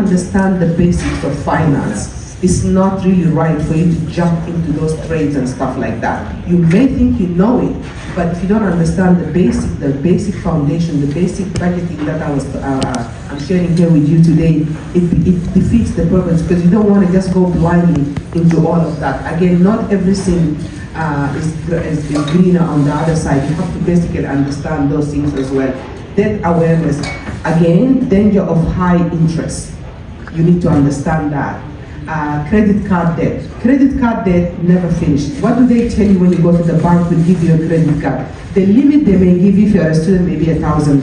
understand the basics of finance, it's not really right for you to jump into those trades and stuff like that. You may think you know it, but if you don't understand the basic foundation, the basic budgeting that I'm sharing here with you today, it defeats the purpose, because you don't want to just go blindly into all of that. Again, not everything is greener on the other side. You have to basically understand those things as well. Debt awareness, again, danger of high interest. You need to understand that. Credit card debt. Credit card debt never finished. What do they tell you when you go to the bank to give you a credit card? The limit they may give you if you're a student may be $1,000.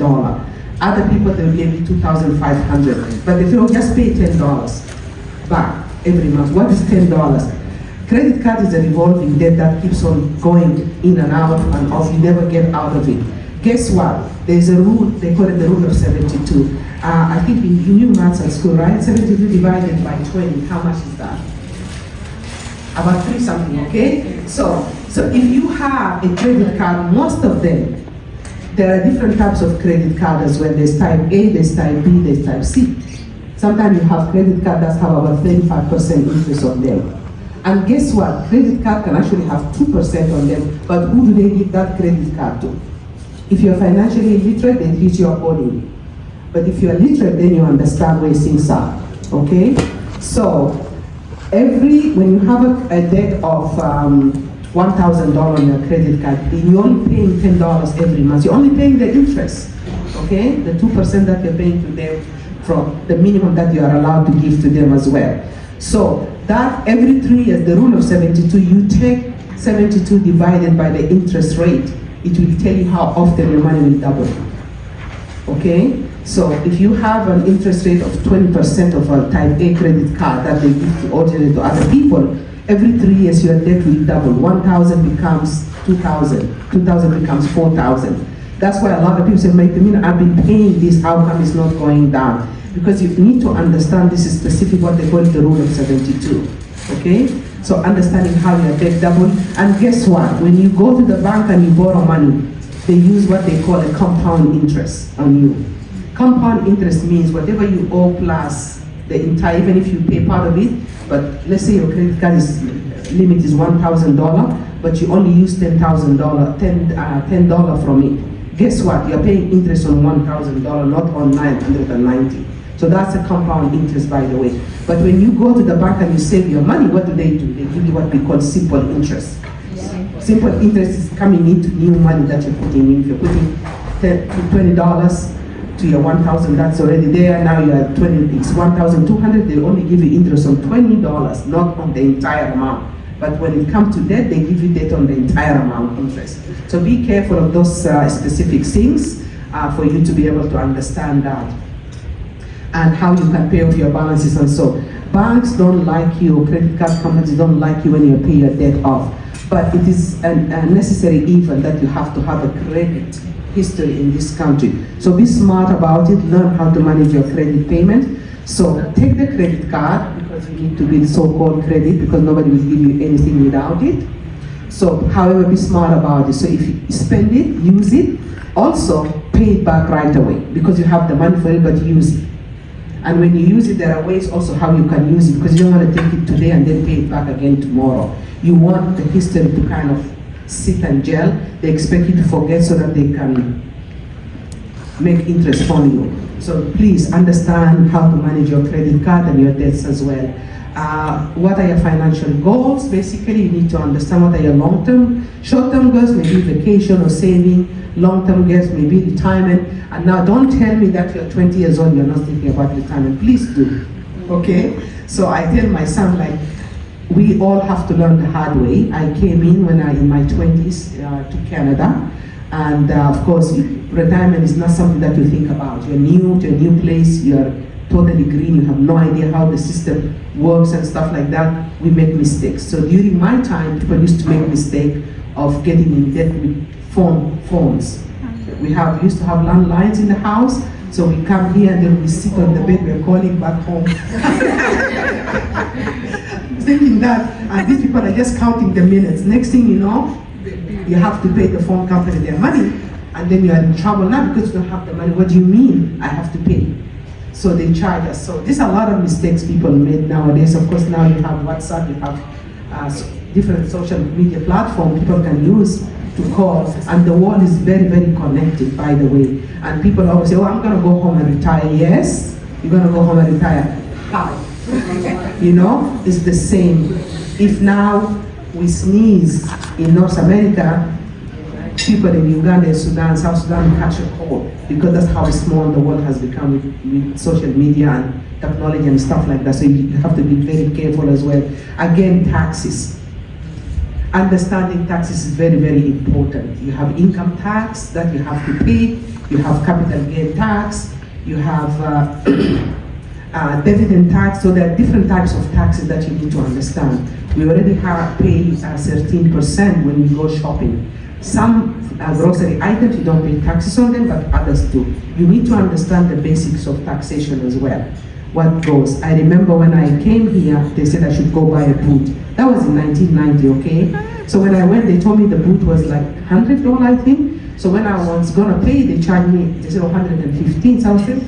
Other people, they will give you $2,500. But they will just pay $10 back every month. What is $10? Credit card is a revolving debt that keeps on going in and out and off. You never get out of it. Guess what? There's a rule, they call it the rule of 72. I think you knew maths at school, right? 72 divided by 20, how much is that? About 3 something, okay? So if you have a credit card, most of them, there are different types of credit card as well. There's type A, there's type B, there's type C. Sometimes you have credit card that have about 35% interest on them. And guess what? Credit card can actually have 2% on them, but who do they give that credit card to? If you're financially illiterate, they teach you accordingly. But if you're literate, then you understand where things are, okay? So, when you have a debt of $1,000 on your credit card, you're only paying $10 every month. You're only paying the interest, okay? The 2% that you're paying to them from the minimum that you are allowed to give to them as well. So, that every 3 years, the rule of 72, you take 72 divided by the interest rate. It will tell you how often your money will double, okay? So if you have an interest rate of 20% of a type A credit card that they give to ordinary to other people, every 3 years your debt will double. 1,000 becomes 2,000, 2,000 becomes 4,000. That's why a lot of people say, I've been paying this, how come it's not going down? Because you need to understand this is specific, what they call the rule of 72, okay? So understanding how your debt double, and guess what? When you go to the bank and you borrow money, they use what they call a compound interest on you. Compound interest means whatever you owe plus the entire, even if you pay part of it, but let's say your credit card limit is $1,000, but you only use $10 from it. Guess what? You're paying interest on $1,000, not on $990. So that's a compound interest, by the way. But when you go to the bank and you save your money, what do? They give you what we call simple interest. Yeah. Simple interest is coming into new money that you're putting in. If you're putting $20 to your 1,000, that's already there. Now you're at 20, it's 1,200. They only give you interest on $20, not on the entire amount. But when it comes to debt, they give you debt on the entire amount interest. So be careful of those specific things for you to be able to understand that. And how you can pay off your balances and so. Banks don't like you, credit card companies don't like you when you pay your debt off. But it is a necessary evil that you have to have a credit history in this country. So be smart about it, learn how to manage your credit payment. So take the credit card, because you need to build so-called credit, because nobody will give you anything without it. So however, be smart about it. So if you spend it, use it. Also, pay it back right away, because you have the money for it, but use it. And when you use it, there are ways also how you can use it, because you don't want to take it today and then pay it back again tomorrow. You want the history to kind of sit and gel. They expect you to forget so that they can make interest from you. So please understand how to manage your credit card and your debts as well. What are your financial goals? Basically, you need to understand what are your long-term, short-term goals, maybe vacation or saving. Long-term goals, maybe retirement. And now don't tell me that you're 20 years old, you're not thinking about retirement. Please do, okay? So I tell my son, like, we all have to learn the hard way. I came in when I in my 20s to Canada. And of course, retirement is not something that you think about. You're new to a new place, you're totally green, you have no idea how the system works and stuff like that. We make mistakes. So during my time, people used to make mistake of getting in debt with phones. We used to have landlines in the house, so we come here and then we sit on the bed, we're calling back home. Thinking that, and these people are just counting the minutes. Next thing you know, you have to pay the phone company their money, and then you are in trouble now because you don't have the money. What do you mean I have to pay? So they charge us. So there's a lot of mistakes people made nowadays. Of course, now you have WhatsApp, you have different social media platforms people can use to call, and the world is very, very connected, by the way. And people always say, oh, I'm gonna go home and retire. Yes, you're gonna go home and retire. How? You know, it's the same. If now we sneeze in North America, people in Uganda, Sudan, South Sudan catch a cold, because that's how small the world has become with social media and technology and stuff like that. So you have to be very careful as well. Again, taxes. Understanding taxes is very, very important. You have income tax that you have to pay, you have capital gain tax, you have dividend tax. So there are different types of taxes that you need to understand. We already have paid 13% when we go shopping. Some grocery items, you don't pay taxes on them, but others do. You need to understand the basics of taxation as well. What goes. I remember when I came here, they said I should go buy a boot. That was in 1990, okay? So when I went, they told me the boot was like $100, I think. So when I was gonna pay, they charged me, they said 115 something.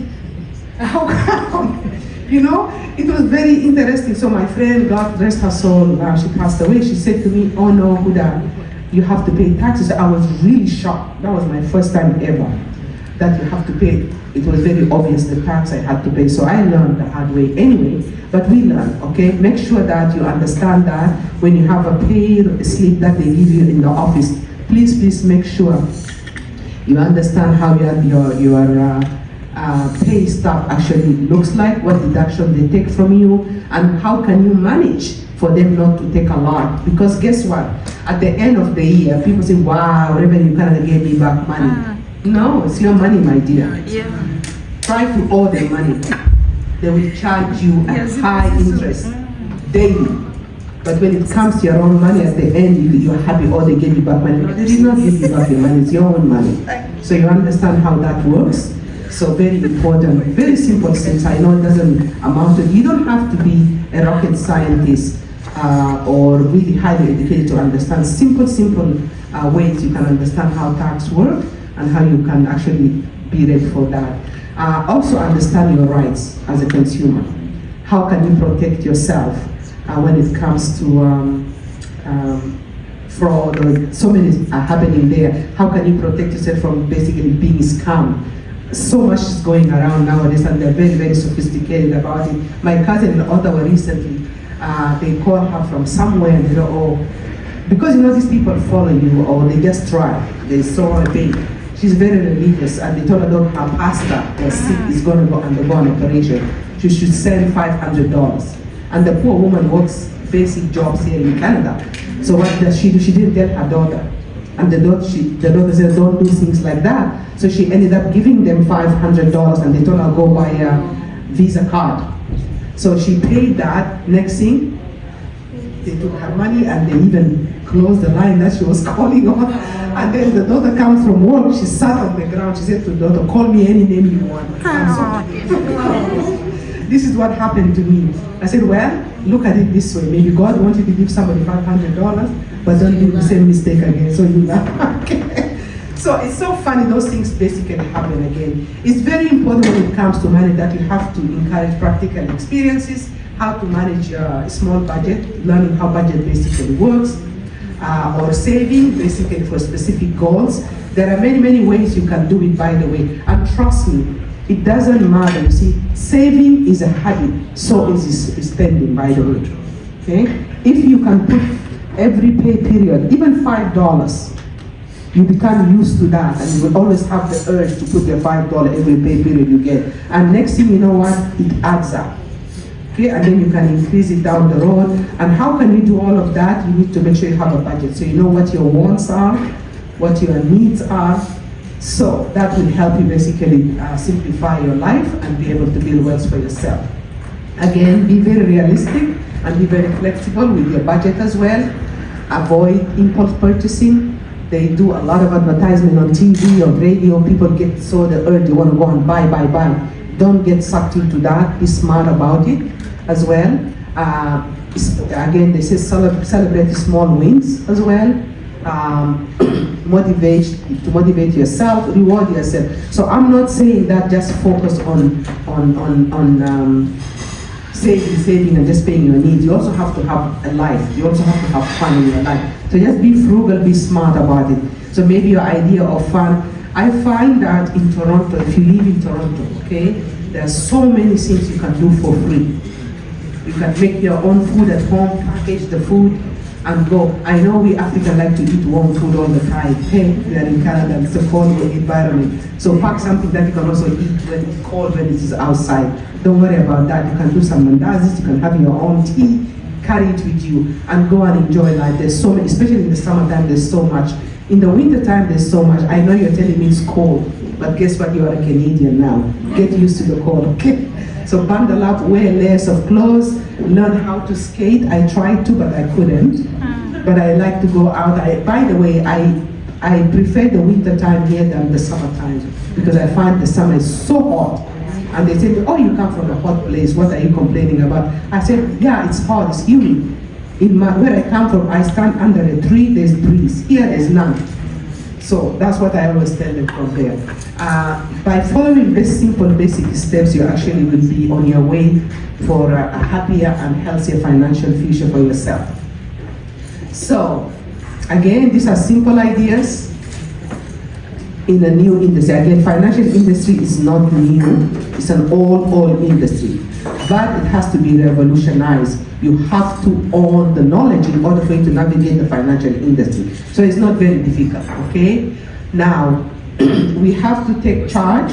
How come? You know, it was very interesting. So my friend, God rest her soul, she passed away. She said to me, oh no, Huda, you have to pay taxes. I was really shocked. That was my first time ever that you have to pay. It was very obvious the tax I had to pay. So I learned the hard way anyway, but we learn, okay? Make sure that you understand that when you have a pay slip that they give you in the office, please make sure you understand how your pay stub actually looks like, what deduction they take from you, and how can you manage for them not to take a lot. Because guess what? At the end of the year, people say, wow, Reverend, you kind of gave me back money. No, it's your money, my dear. Yeah. Try to owe them money. They will charge you at high interest daily. But when it comes to your own money, at the end, you're happy, oh, they gave you back money. But they did not give you back your money, it's your own money. So you understand how that works. So very important, very simple things. I know it doesn't amount to, you don't have to be a rocket scientist or really highly educated to understand simple ways you can understand how tax work and how you can actually be ready for that. Also understand your rights as a consumer. How can you protect yourself when it comes to fraud, or so many are happening there. How can you protect yourself from basically being scammed? So much is going around nowadays, and they're very, very sophisticated about it. My cousin in Ottawa recently, they called her from somewhere, and they go, oh, because you know these people follow you, or they just try. They saw a baby. She's very religious, and they told her, look, her pastor was sick, is going to go undergo an operation. She should send $500. And the poor woman works basic jobs here in Canada. So what does she do? She didn't tell her daughter. And the daughter said, don't do things like that. So she ended up giving them $500, and they told her, go buy a Visa card. So she paid that. Next thing, they took her money, and they even closed the line that she was calling on. And then the daughter comes from work, she sat on the ground, she said to the daughter, call me any name you want. This is what happened to me. I said, well, look at it this way. Maybe God wanted to give somebody $500, but don't do the same mistake again. So you laugh. Okay. So it's so funny, those things basically happen again. It's very important when it comes to money that you have to encourage practical experiences, how to manage a small budget, learning how budget basically works, or saving basically for specific goals. There are many, many ways you can do it, by the way. And trust me, it doesn't matter. You see, saving is a habit, so is spending, by the way. Okay? If you can put every pay period, even $5, you become used to that, and you will always have the urge to put your $5 every pay period you get. And next thing you know what? It adds up. Okay? And then you can increase it down the road. And how can you do all of that? You need to make sure you have a budget, so you know what your wants are, what your needs are. So that will help you basically simplify your life and be able to build wealth for yourself. Again, be very realistic and be very flexible with your budget as well. Avoid impulse purchasing. They do a lot of advertisement on TV or radio. People get so the urge, they want to go and buy. Don't get sucked into that. Be smart about it as well. Again, they say celebrate small wins as well. to motivate yourself, reward yourself. So I'm not saying that just focus on saving and just paying your needs. You also have to have a life. You also have to have fun in your life. So just be frugal, be smart about it. So maybe your idea of fun, I find that in Toronto, if you live in Toronto, okay, there are so many things you can do for free. You can make your own food at home, package the food, and go. I know we Africans like to eat warm food all the time. Hey, we are in Canada, it's a cold environment. So pack something that you can also eat when it's cold, when it is outside. Don't worry about that. You can do some mandazis, you can have your own tea, carry it with you, and go and enjoy life. There's so many, especially in the summertime, there's so much. In the wintertime, there's so much. I know you're telling me it's cold, but guess what? You are a Canadian now. Get used to the cold, okay? So bundle up, wear layers of clothes, learn how to skate. I tried to, but I couldn't. But I like to go out. By the way, I prefer the winter time here than the summertime because I find the summer is so hot. And they say, oh, you come from a hot place, what are you complaining about? I said, yeah, it's hot, it's humid. Where I come from, I stand under a tree, there's breeze. Here, there's none. So that's what I always tell them from there. By following these simple basic steps, you actually will be on your way for a happier and healthier financial future for yourself. So, again, these are simple ideas in a new industry. Again, financial industry is not new. It's an old industry. But it has to be revolutionized. You have to own the knowledge in order for you to navigate the financial industry. So it's not very difficult, okay? Now, we have to take charge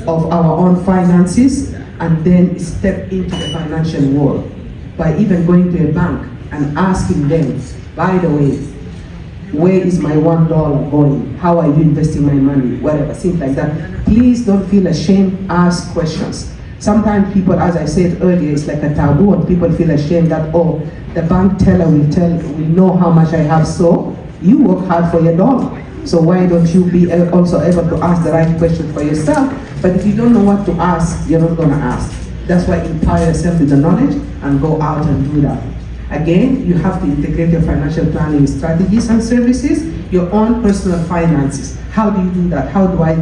of our own finances and then step into the financial world by even going to a bank and asking them, by the way, where is my $1 going? How are you investing my money? Whatever, things like that. Please don't feel ashamed, ask questions. Sometimes people, as I said earlier, it's like a taboo and people feel ashamed that, oh, the bank teller will know how much I have, so you work hard for your dollar. So why don't you be also able to ask the right question for yourself? But if you don't know what to ask, you're not gonna ask. That's why empower yourself with the knowledge and go out and do that. Again, you have to integrate your financial planning strategies and services, your own personal finances. How do you do that? How do I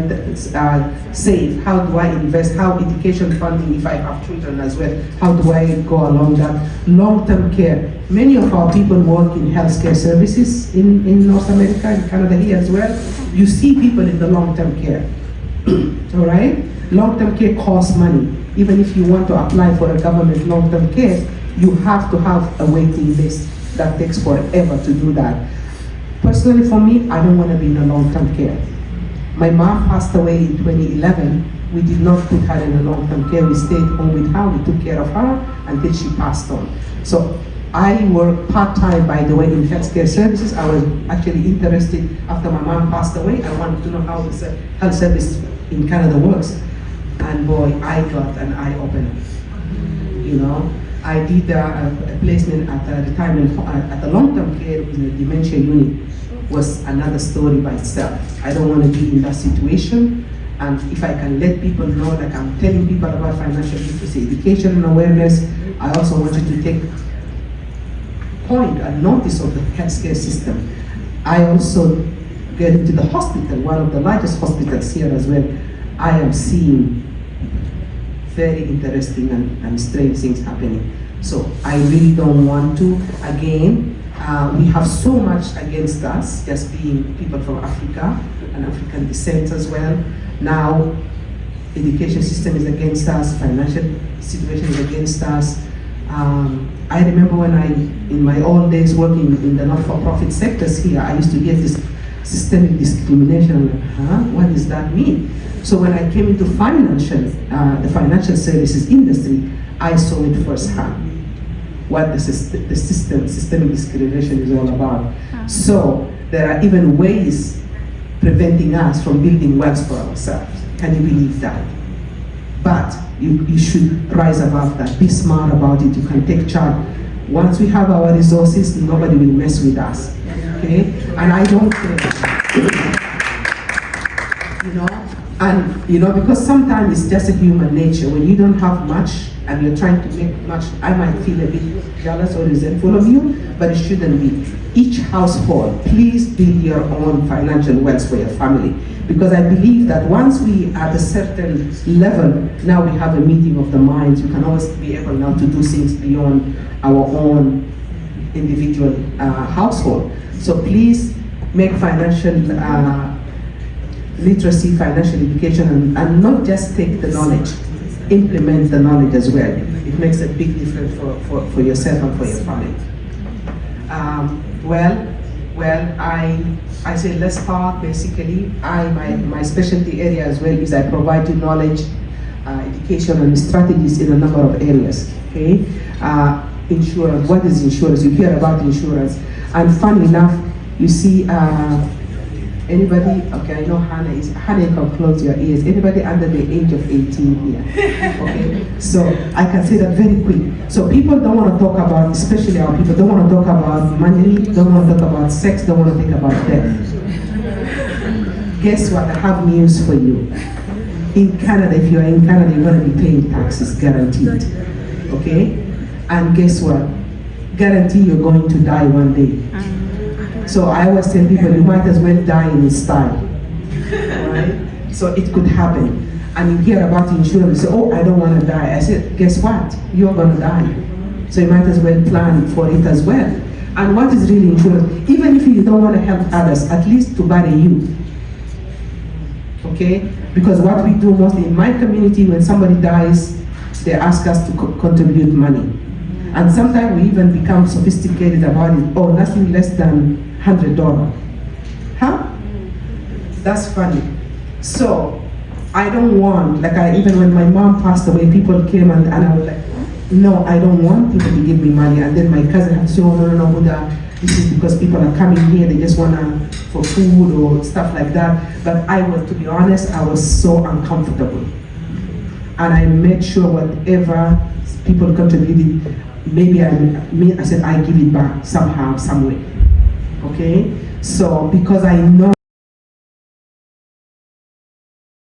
save? How do I invest? How education funding if I have children as well? How do I go along that? Long-term care. Many of our people work in healthcare services in North America, in Canada here as well. You see people in the long-term care, all right? Long-term care costs money. Even if you want to apply for a government long-term care, you have to have a waiting list that takes forever to do that. Personally for me, I don't want to be in a long-term care. My mom passed away in 2011. We did not put her in a long-term care. We stayed home with her. We took care of her until she passed on. So I work part-time, by the way, in healthcare services. I was actually interested after my mom passed away. I wanted to know how the health service in Canada works. And boy, I got an eye-opener. You know, I did a placement at a retirement, at a long-term care in a dementia unit. Was another story by itself. I don't want to be in that situation. And if I can let people know, like I'm telling people about financial literacy, education and awareness, I also want you to take point and notice of the healthcare system. I also get into the hospital, one of the largest hospitals here as well. I am seeing very interesting and strange things happening. So I really don't want to, again, we have so much against us, just being people from Africa and African descent as well. Now, education system is against us, financial situation is against us. I remember when in my old days working in the not-for-profit sectors here, I used to get this systemic discrimination. What does that mean? So when I came into the financial services industry, I saw it firsthand. What the systemic discrimination is all about. So there are even ways preventing us from building wealth for ourselves. Can you believe that? But you should rise above that. Be smart about it. You can take charge. Once we have our resources, nobody will mess with us. Okay? And I don't care. You know, And because sometimes it's just a human nature. When you don't have much and you're trying to make much, I might feel a bit jealous or resentful of you, but it shouldn't be. Each household, please build your own financial wealth for your family. Because I believe that once we are at a certain level, now we have a meeting of the minds. You can always be able now to do things beyond our own individual household. So please make financial literacy, financial education, and not just take the knowledge, implement the knowledge as well. It makes a big difference for yourself and for your family. I say let's start. Basically, my specialty area as well is I provide you knowledge, education, and strategies in a number of areas. Okay, insurance. What is insurance? You hear about insurance, and funny enough, you see. Anybody? Okay, I know Hannah, you can close your ears. Anybody under the age of 18 here? Okay, so I can say that very quick. So people don't want to talk about, especially our people, don't want to talk about money, don't want to talk about sex, don't want to think about death. Guess what? I have news for you. In Canada, if you are in Canada, you're going to be paying taxes, guaranteed. Okay? And guess what? Guarantee you're going to die one day. So I always tell people, you might as well die in style, right? So it could happen. And you hear about insurance, you say, oh, I don't want to die. I said, guess what? You're going to die. So you might as well plan for it as well. And what is really insurance? Even if you don't want to help others, at least to bury you. Okay? Because what we do mostly in my community, when somebody dies, they ask us to contribute money. And sometimes we even become sophisticated about it. Oh, nothing less than $100. Huh? That's funny. So I don't want, even when my mom passed away, people came and I was like, no, I don't want people to give me money. And then my cousin had to say, oh, no, Huda, this is because people are coming here, they just want to, for food or stuff like that. But to be honest, I was so uncomfortable. And I made sure whatever people contributed, I said, I give it back somehow, some way. Okay? So, because I know